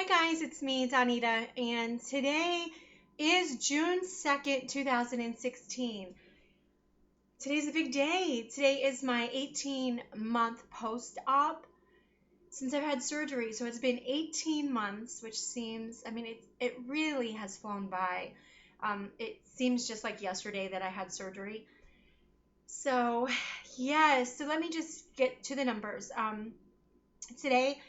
guys, it's me, Donita, and today is June 2nd, 2016. Today's a big day. Today is my 18-month post-op since I've had surgery. So it's been 18 months, which seems, it really has flown by. It seems just like yesterday that I had surgery. So, yes, so let me just get to the numbers. Today,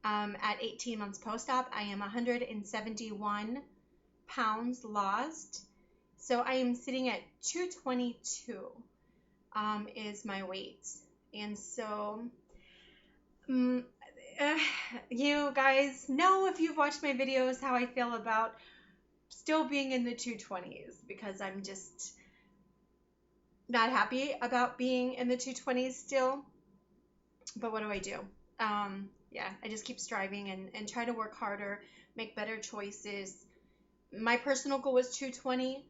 at 18 months post-op, I am 171 pounds lost. So I am sitting at 222 is my weight. And so you guys know, if you've watched my videos, how I feel about still being in the 220s, because I'm just not happy about being in the 220s still. But what do I do? Yeah, I just keep striving and try to work harder, make better choices. My personal goal was 220,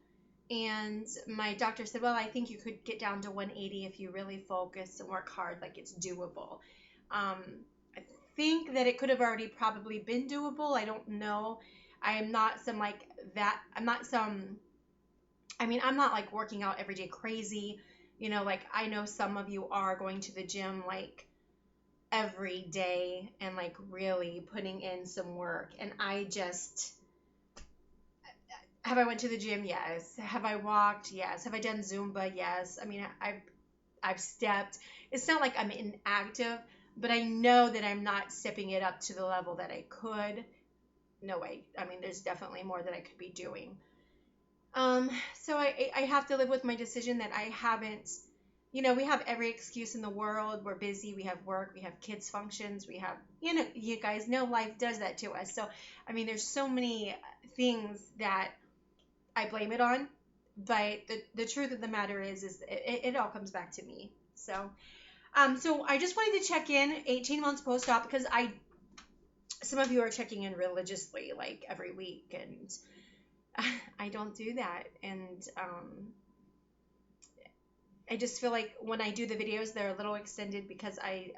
and my doctor said, well, I think you could get down to 180 if you really focus and work hard, like it's doable. I think that it could have already probably been doable. I don't know. I am not some like that. I'm not like working out every day crazy. Like I know some of you are going to the gym like every day and like really putting in some work, and have I went to the gym? Yes. Have I walked? Yes. Have I done Zumba? Yes. I've stepped. It's not like I'm inactive, but I know that I'm not stepping it up to the level that I could. No way. There's definitely more that I could be doing. So I have to live with my decision that I haven't. We have every excuse in the world. We're busy. We have work. We have kids' functions. We have, you guys know life does that to us. So, there's so many things that I blame it on. But the truth of the matter is it all comes back to me. So, so I just wanted to check in 18 months post-op, because some of you are checking in religiously, like every week, and I don't do that. And, I just feel like when I do the videos, they're a little extended because I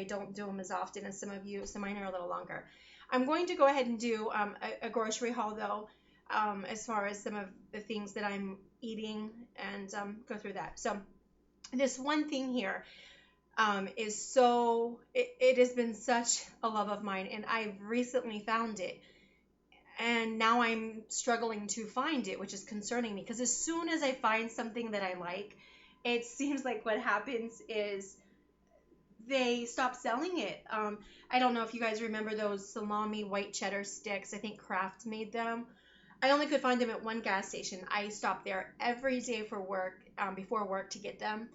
don't do them as often as some of you, so mine are a little longer. I'm going to go ahead and do a grocery haul, though, as far as some of the things that I'm eating, and go through that. So this one thing here is it has been such a love of mine, and I've recently found it. And now I'm struggling to find it, which is concerning me, because as soon as I find something that I like, it seems like what happens is they stop selling it. I don't know if you guys remember those salami white cheddar sticks. I think Kraft made them. I only could find them at one gas station. I stopped there every day for work, before work, to get them.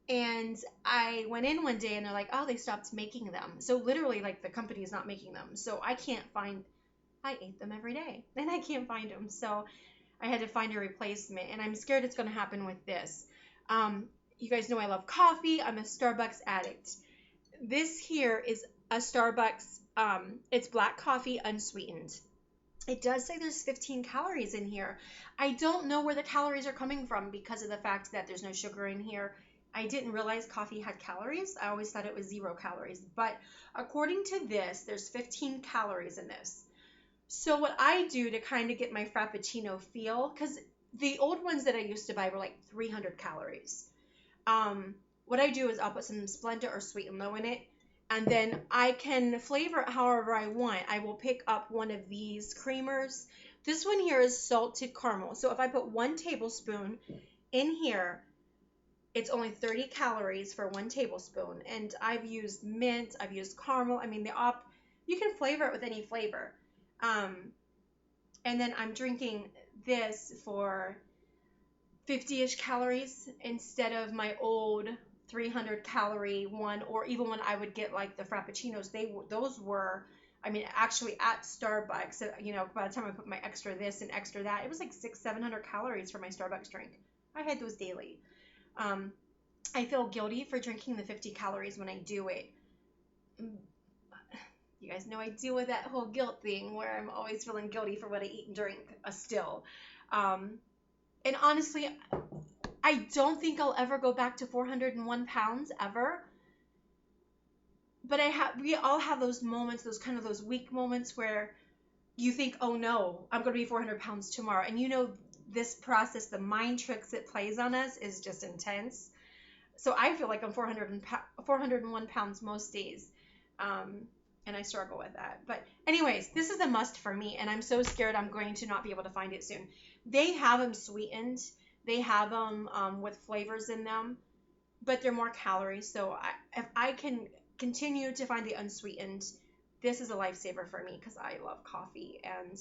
And I went in one day and they're like, oh, they stopped making them. So literally, like, the company is not making them. So I ate them every day and I can't find them. So I had to find a replacement, and I'm scared it's going to happen with this. You guys know I love coffee. I'm a Starbucks addict. This here is a Starbucks. It's black coffee, unsweetened. It does say there's 15 calories in here. I don't know where the calories are coming from because of the fact that there's no sugar in here. I didn't realize coffee had calories. I always thought it was 0 calories. But according to this, there's 15 calories in this. So what I do to kind of get my Frappuccino feel, because the old ones that I used to buy were like 300 calories. What I do is I'll put some Splenda or Sweet and Low in it, and then I can flavor it however I want. I will pick up one of these creamers. This one here is salted caramel. So if I put 1 tablespoon in here, it's only 30 calories for 1 tablespoon. And I've used mint, I've used caramel. You can flavor it with any flavor. And then I'm drinking this for 50-ish calories instead of my old 300 calorie one, or even when I would get like the Frappuccinos, those were, actually at Starbucks, by the time I put my extra this and extra that, it was like 600-700 calories for my Starbucks drink. I had those daily. I feel guilty for drinking the 50 calories when I do it. You guys know I deal with that whole guilt thing where I'm always feeling guilty for what I eat and drink still. And honestly, I don't think I'll ever go back to 401 pounds ever. But we all have those moments, those weak moments where you think, oh no, I'm going to be 400 pounds tomorrow. And you know, this process, the mind tricks it plays on us is just intense. So I feel like I'm 401 pounds most days. Um, and I struggle with that. But anyways, this is a must for me. And I'm so scared I'm going to not be able to find it soon. They have them sweetened. They have them with flavors in them, but they're more calories. So if I can continue to find the unsweetened, this is a lifesaver for me because I love coffee. And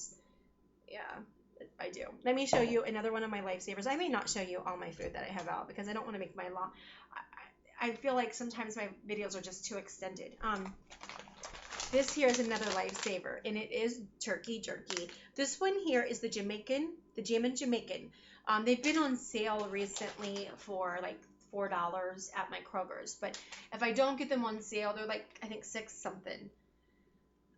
yeah, I do. Let me show you another one of my lifesavers. I may not show you all my food that I have out because I don't want to make my long. I feel like sometimes my videos are just too extended. This here is another lifesaver, and it is turkey jerky. This one here is the Jamaican, the Jamaican. They've been on sale recently for like $4 at my Kroger's, but if I don't get them on sale, they're like, I think 6 something.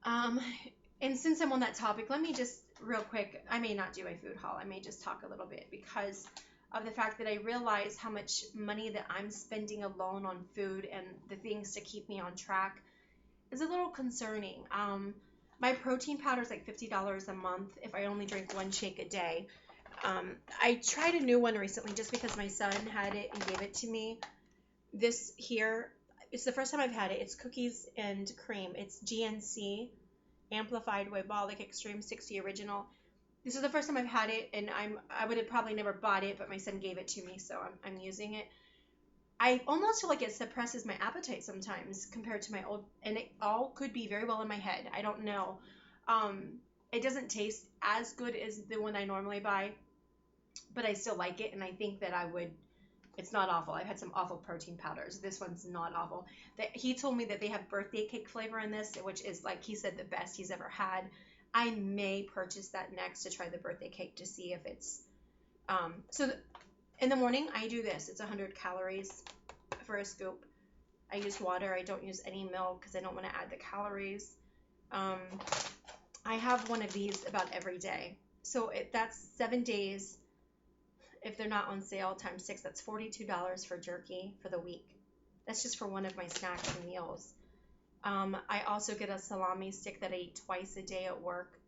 And since I'm on that topic, let me just real quick, I may not do a food haul. I may just talk a little bit because of the fact that I realize how much money that I'm spending alone on food and the things to keep me on track is a little concerning. My protein powder is like $50 a month if I only drink 1 shake a day. I tried a new one recently just because my son had it and gave it to me. This here, it's the first time I've had it. It's cookies and cream. It's GNC Amplified Wheyballic Extreme 60 Original. This is the first time I've had it, and I would have probably never bought it, but my son gave it to me, so I'm using it. I almost feel like it suppresses my appetite sometimes compared to my old, and it all could be very well in my head. I don't know. It doesn't taste as good as the one I normally buy, but I still like it, and I think that I would. It's not awful. I've had some awful protein powders. This one's not awful. He told me that they have birthday cake flavor in this, which is, like he said, the best he's ever had. I may purchase that next to try the birthday cake to see if it's in the morning I do this. It's 100 calories for a scoop. I use water. I don't use any milk because I don't want to add the calories. I have one of these about every day. So that's 7 days. If they're not on sale, times 6, that's $42 for jerky for the week. That's just for one of my snacks and meals. I also get a salami stick that I eat twice a day at work.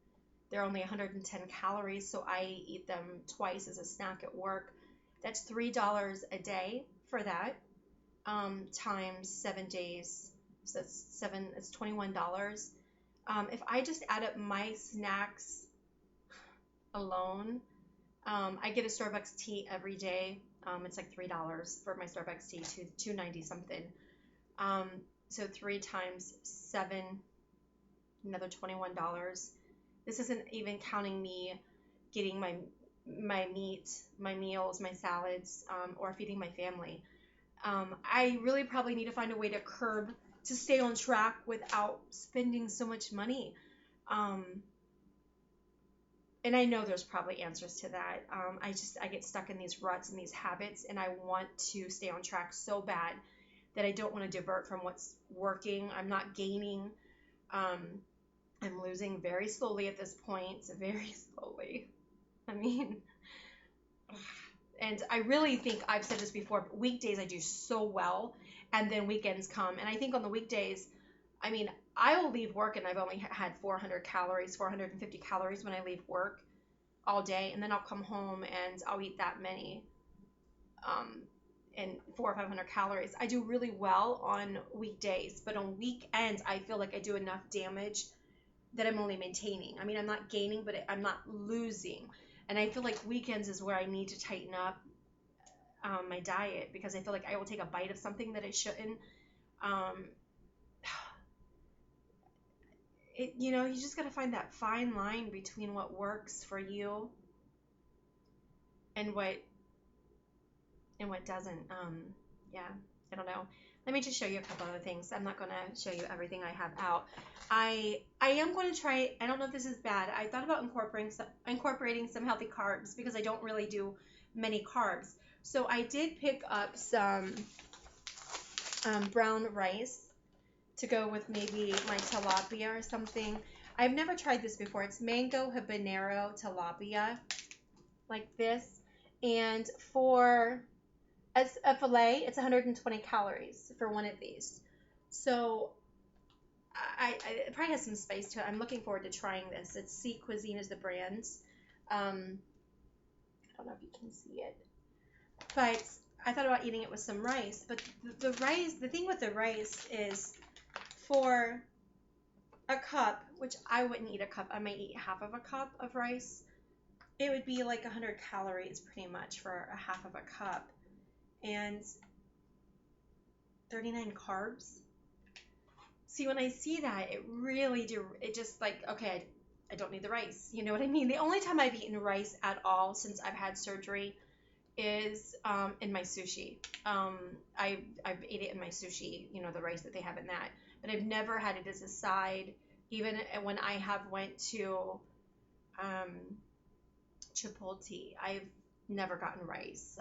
They're only 110 calories, so I eat them twice as a snack at work. That's $3 a day for that, times 7 days. So it's $21. If I just add up my snacks alone, I get a Starbucks tea every day. It's like $3 for my Starbucks tea, $2.90 something. So 3 times 7, another $21. This isn't even counting me getting my meat, my meals, my salads, or feeding my family. I really probably need to find a way to stay on track without spending so much money. And I know there's probably answers to that. I get stuck in these ruts and these habits, and I want to stay on track so bad that I don't want to divert from what's working. I'm not gaining. I'm losing very slowly at this point, very slowly. I mean, and I really think I've said this before, but weekdays I do so well, and then weekends come. And I think on the weekdays, I mean, I will leave work and I've only had 400 calories, 450 calories when I leave work all day, and then I'll come home and I'll eat that many, and 400 or 500 calories. I do really well on weekdays, but on weekends I feel like I do enough damage that I'm only maintaining. I mean, I'm not gaining, but I'm not losing. And I feel like weekends is where I need to tighten up my diet, because I feel like I will take a bite of something that I shouldn't. You just got to find that fine line between what works for you and what doesn't. Yeah, I don't know. Let me just show you a couple other things. I'm not going to show you everything I have out. I am going to try, I don't know if this is bad. I thought about incorporating some healthy carbs because I don't really do many carbs. So I did pick up some brown rice to go with maybe my tilapia or something. I've never tried this before. It's mango habanero tilapia, like this. And for a fillet, it's 120 calories for one of these. So it probably has some spice to it. I'm looking forward to trying this. It's Sea Cuisine is the brand. I don't know if you can see it, but I thought about eating it with some rice. But the rice, the thing with the rice is for a cup, which I wouldn't eat a cup. I might eat half of a cup of rice. It would be like 100 calories pretty much for a half of a cup, and 39 carbs. See, when I see that, it really do, it just like, okay, I don't need the rice. You know what I mean? The only time I've eaten rice at all since I've had surgery is in my sushi. I've ate it in my sushi, you know, the rice that they have in that. But I've never had it as a side. Even when I have went to um, Chipotle, I've never gotten rice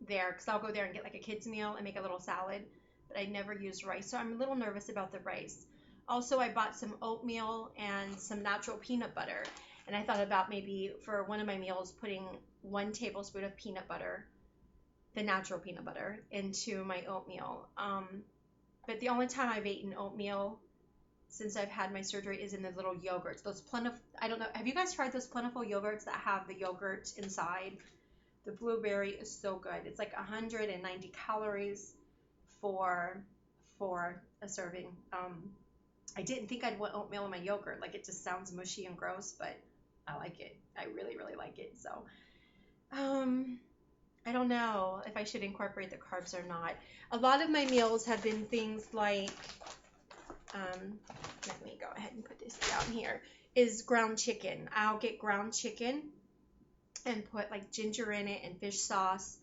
there because I'll go there and get like a kid's meal and make a little salad, but I never used rice, so I'm a little nervous about the rice. Also, I bought some oatmeal and some natural peanut butter, and I thought about maybe for one of my meals putting 1 tablespoon of peanut butter, the natural peanut butter, into my oatmeal. But the only time I've eaten oatmeal since I've had my surgery is in the little yogurts. Those plentiful, I don't know, have you guys tried those plentiful yogurts that have the yogurt inside? The blueberry is so good. It's like 190 calories for a serving. I didn't think I'd want oatmeal in my yogurt. Like, it just sounds mushy and gross, but I like it. I really, really like it. So, I don't know if I should incorporate the carbs or not. A lot of my meals have been things like, let me go ahead and put this down here, is ground chicken. I'll get ground chicken and put like ginger in it and fish sauce.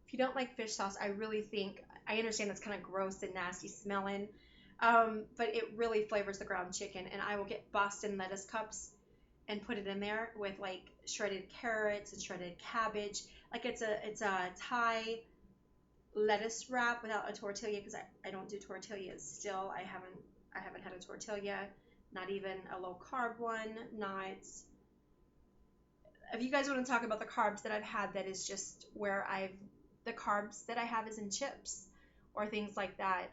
If you don't like fish sauce, I really think, I understand that's kind of gross and nasty smelling, but it really flavors the ground chicken. And I will get Boston lettuce cups and put it in there with like shredded carrots and shredded cabbage. Like it's a Thai lettuce wrap without a tortilla, because I don't do tortillas still. I haven't had a tortilla, not even a low carb one. Not, if you guys want to talk about the carbs that I've had, that is just where the carbs that I have is in chips or things like that.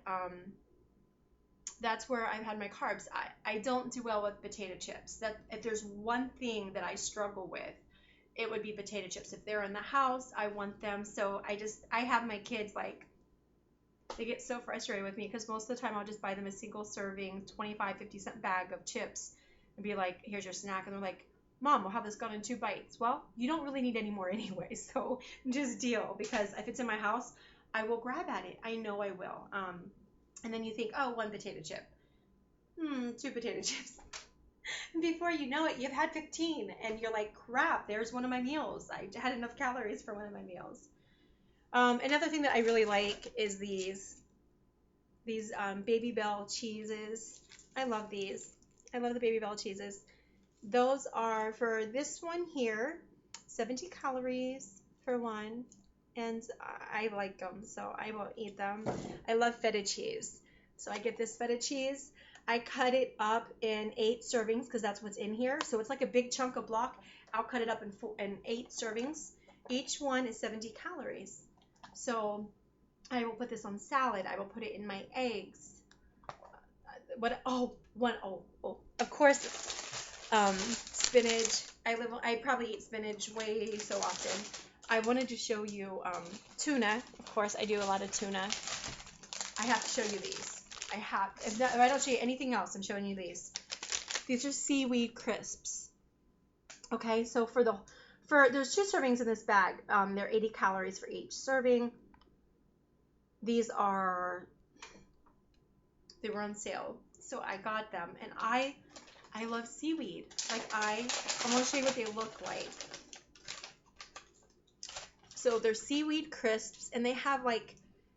That's where I've had my carbs. I don't do well with potato chips. That if there's one thing that I struggle with, it would be potato chips. If they're in the house, I want them. So I have my kids, like, they get so frustrated with me because most of the time I'll just buy them a single serving 25-50 cent bag of chips and be like, here's your snack. And they're like, Mom, we'll have this gone in 2 bites. Well, you don't really need any more anyway, so just deal, because if it's in my house, I will grab at it. I know I will. And then you think, oh, 1 potato chip. 2 potato chips. And before you know it, you've had 15, and you're like, crap, there's one of my meals. I had enough calories for one of my meals. Another thing that I really like is these Baby Bell cheeses. I love these. I love the Baby Bell cheeses. Those are, for this one here, 70 calories for one, and I like them, so I will eat them. I love feta cheese, so I get this feta cheese. I cut it up in 8 servings because that's what's in here, so it's like a big chunk of block. I'll cut it up in 8 servings. Each one is 70 calories. So I will put this on salad. I will put it in my eggs. Of course, spinach. I probably eat spinach way so often. I wanted to show you tuna. Of course, I do a lot of tuna. I have to show you these. If I don't show you anything else, I'm showing you these. These are seaweed crisps. Okay, so there's 2 servings in this bag. They're 80 calories for each serving. They were on sale, so I got them, and I love seaweed. Like, I want to show you what they look like. So they're seaweed crisps, and they have like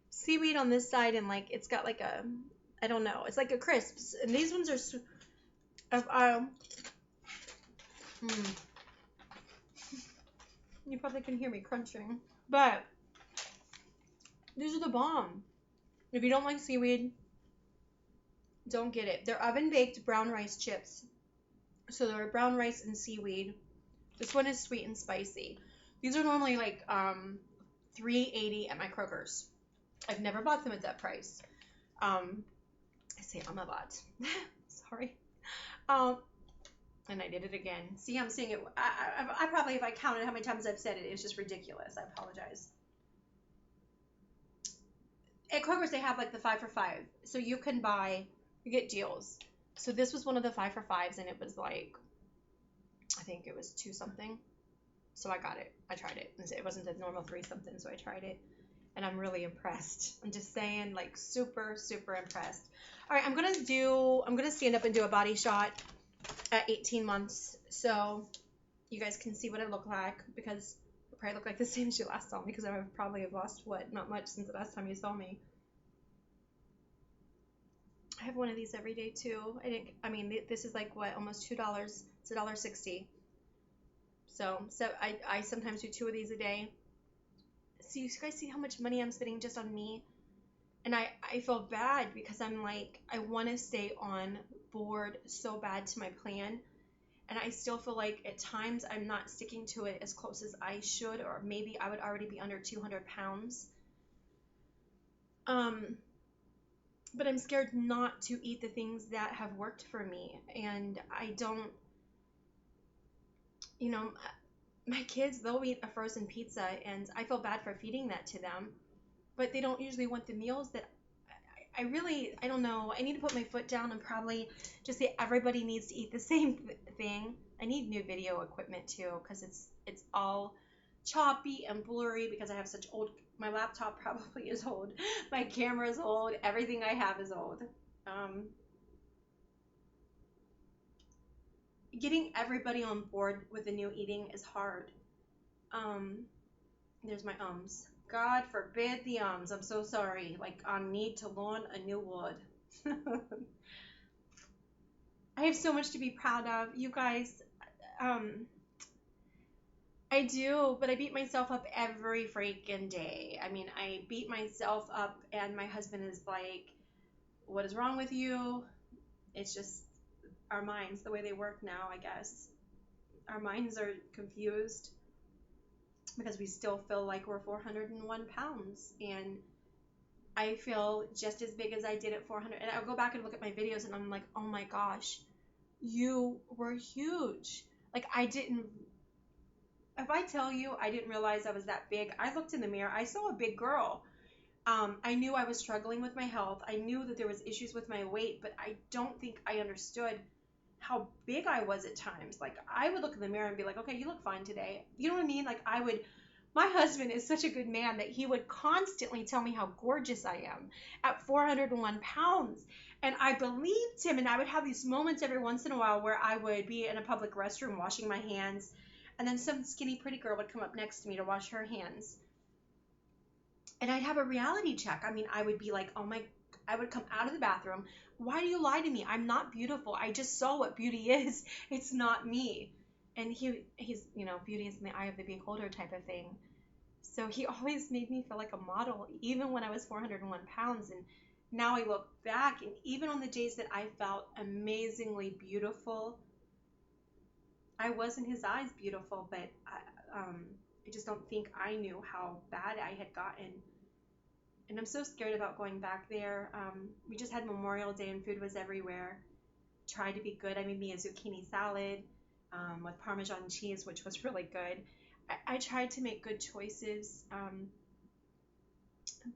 seaweed on this side, and like it's got like a, I don't know, it's like a crisps, and these ones are you probably can hear me crunching, but these are the bomb. If you don't like seaweed, don't get it. They're oven baked brown rice chips. So they're brown rice and seaweed. This one is sweet and spicy. These are normally like $3.80 at my Kroger's. I've never bought them at that price. I say a lot. Sorry. Um, and I did it again. See, I'm seeing it. I probably, if I counted how many times I've said it, it's just ridiculous. I apologize. At Kroger's, they have like the 5 for $5. So you get deals. So this was one of the 5 for $5s, and it was like, I think it was 2 something. So I got it. I tried it. It wasn't a normal 3 something, so I tried it. And I'm really impressed. I'm just saying, like, super, super impressed. All right, I'm going to stand up and do a body shot at 18 months. So you guys can see what I look like, because I probably look like the same as you last saw me, because I probably have lost, not much since the last time you saw me. I have one of these every day too. This is like what, almost $2. It's $1.60. So I sometimes do 2 of these a day. So you guys see how much money I'm spending just on me? And I feel bad, because I'm like, I want to stay on board so bad to my plan. And I still feel like at times I'm not sticking to it as close as I should, or maybe I would already be under 200 pounds. But I'm scared not to eat the things that have worked for me. And I don't, my kids, they'll eat a frozen pizza, and I feel bad for feeding that to them. But they don't usually want the meals that I don't know. I need to put my foot down and probably just say everybody needs to eat the same thing. I need new video equipment too, because it's all choppy and blurry, because I have such old, my laptop probably is old, my camera is old, everything I have is old. Getting everybody on board with the new eating is hard. There's my ums. God forbid the ums. I'm so sorry. Like, I need to learn a new word. I have so much to be proud of. You guys, I do, but I beat myself up every freaking day. I mean, I beat myself up, and my husband is like, what is wrong with you? It's just our minds, the way they work now, I guess. Our minds are confused, because we still feel like we're 401 pounds, and I feel just as big as I did at 400. And I'll go back and look at my videos, and I'm like, oh my gosh, you were huge. Like, if I tell you I didn't realize I was that big, I looked in the mirror, I saw a big girl. I knew I was struggling with my health. I knew that there was issues with my weight, but I don't think I understood how big I was at times. Like, I would look in the mirror and be like, okay, you look fine today. You know what I mean? Like, my husband is such a good man that he would constantly tell me how gorgeous I am at 401 pounds. And I believed him, and I would have these moments every once in a while where I would be in a public restroom washing my hands, and then some skinny pretty girl would come up next to me to wash her hands. And I'd have a reality check. I mean, I would be like, I would come out of the bathroom. Why do you lie to me? I'm not beautiful. I just saw what beauty is. It's not me. And he's, beauty is in the eye of the beholder type of thing. So he always made me feel like a model, even when I was 401 pounds. And now I look back, and even on the days that I felt amazingly beautiful, I was in his eyes beautiful, but I just don't think I knew how bad I had gotten. And I'm so scared about going back there. We just had Memorial Day, and food was everywhere. Tried to be good. I made me a zucchini salad with Parmesan cheese, which was really good. I tried to make good choices,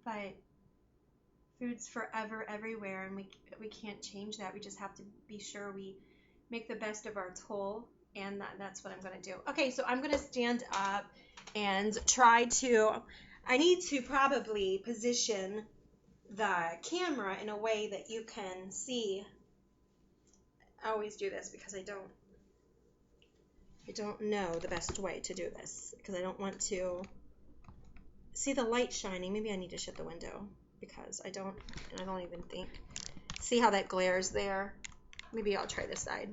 but food's forever everywhere, and we can't change that. We just have to be sure we make the best of our toll, and that's what I'm going to do. Okay, so I'm going to stand up and I need to probably position the camera in a way that you can see. I always do this because I don't know the best way to do this, because I don't want to see the light shining. Maybe I need to shut the window, because I don't even think. See how that glares there? Maybe I'll try this side.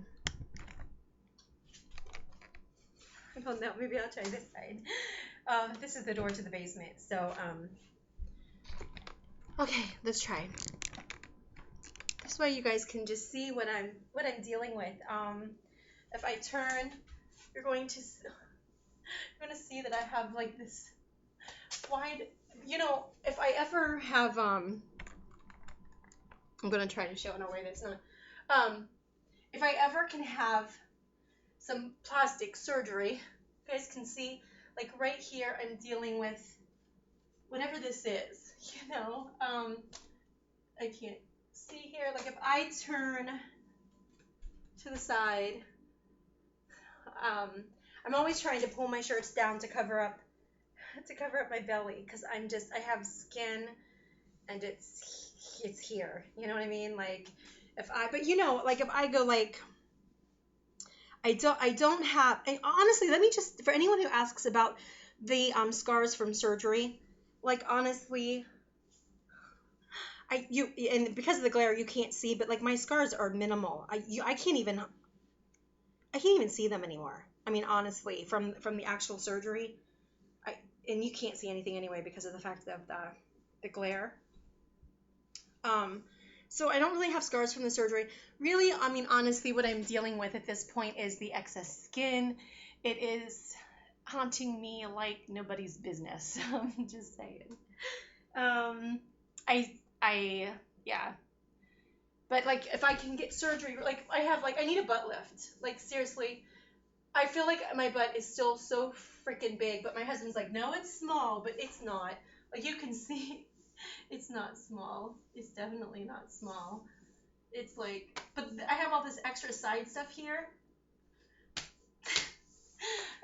I don't know. Maybe I'll try this side. This is the door to the basement. So, okay, let's try. This way you guys can just see what I'm dealing with. If I turn, you're going to see that I have like this wide, if I ever have I'm going to try to show in a way that's not. If I ever can have some plastic surgery, you guys can see, like right here, I'm dealing with whatever this is, you know. I can't see here. Like if I turn to the side, I'm always trying to pull my shirts down to cover up my belly, because I have skin and it's here, you know what I mean? Like but you know, like if I go like, I don't have, and honestly, let me just, for anyone who asks about the scars from surgery, like honestly, and because of the glare you can't see, but like my scars are minimal. I can't even see them anymore. I mean, honestly, from the actual surgery, and you can't see anything anyway because of the fact of the glare. So I don't really have scars from the surgery. Really, I mean, honestly, what I'm dealing with at this point is the excess skin. It is haunting me like nobody's business. I'm just saying. Yeah. But like, if I can get surgery, like I need a butt lift. Like seriously, I feel like my butt is still so freaking big, but my husband's like, no, it's small, but it's not. Like you can see, it's not small. It's definitely not small. It's like, but I have all this extra side stuff here.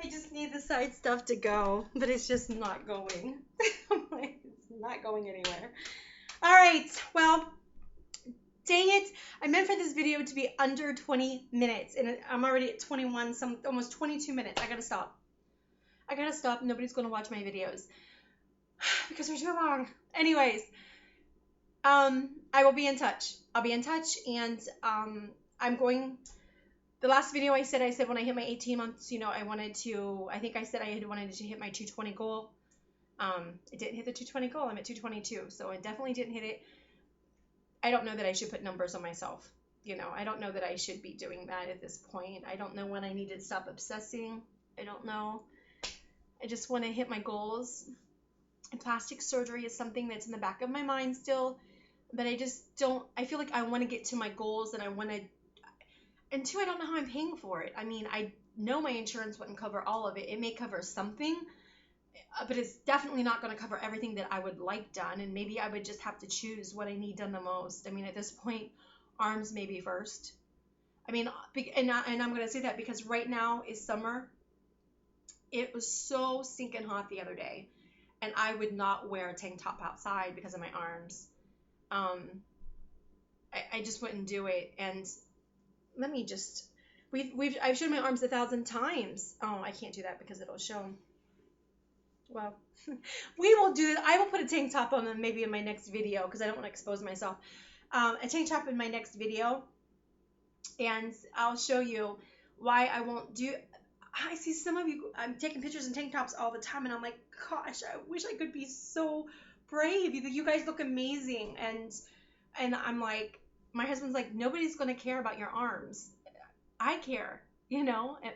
I just need the side stuff to go, but it's just not going. I'm like, it's not going anywhere. All right, well, dang it. I meant for this video to be under 20 minutes, and I'm already at 21, almost 22 minutes. I gotta stop. Nobody's gonna watch my videos because they're too long. Anyways, I will be in touch. I'll be in touch, and I'm going. The last video I said when I hit my 18 months, you know, I think I said I had wanted to hit my 220 goal. It didn't hit the 220 goal. I'm at 222, so I definitely didn't hit it. I don't know that I should put numbers on myself. You know, I don't know that I should be doing that at this point. I don't know when I need to stop obsessing. I don't know. I just want to hit my goals. And plastic surgery is something that's in the back of my mind still, but I just don't, I feel like I want to get to my goals, and and two, I don't know how I'm paying for it. I mean, I know my insurance wouldn't cover all of it. It may cover something, but it's definitely not going to cover everything that I would like done, and maybe I would just have to choose what I need done the most. I mean, at this point, arms maybe first. I mean, and I'm going to say that because right now is summer. It was so stinking hot the other day, and I would not wear a tank top outside because of my arms. I just wouldn't do it. And let me just, I've shown my arms 1,000 times. Oh, I can't do that because it'll show them. Well, we will do it. I will put a tank top on them maybe in my next video because I don't want to expose myself. A tank top in my next video, and I'll show you why I won't do. I see some of you, I'm taking pictures in tank tops all the time, and I'm like, gosh, I wish I could be so brave. You guys look amazing, and I'm like, my husband's like, nobody's gonna care about your arms. I care, you know. And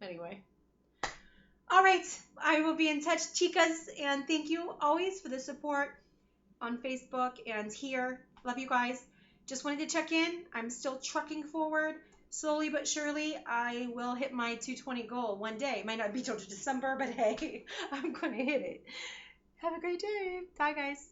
anyway. All right, I will be in touch, chicas, and thank you always for the support on Facebook and here. Love you guys. Just wanted to check in. I'm still trucking forward. Slowly but surely, I will hit my 220 goal one day. It might not be till December, but hey, I'm going to hit it. Have a great day. Bye, guys.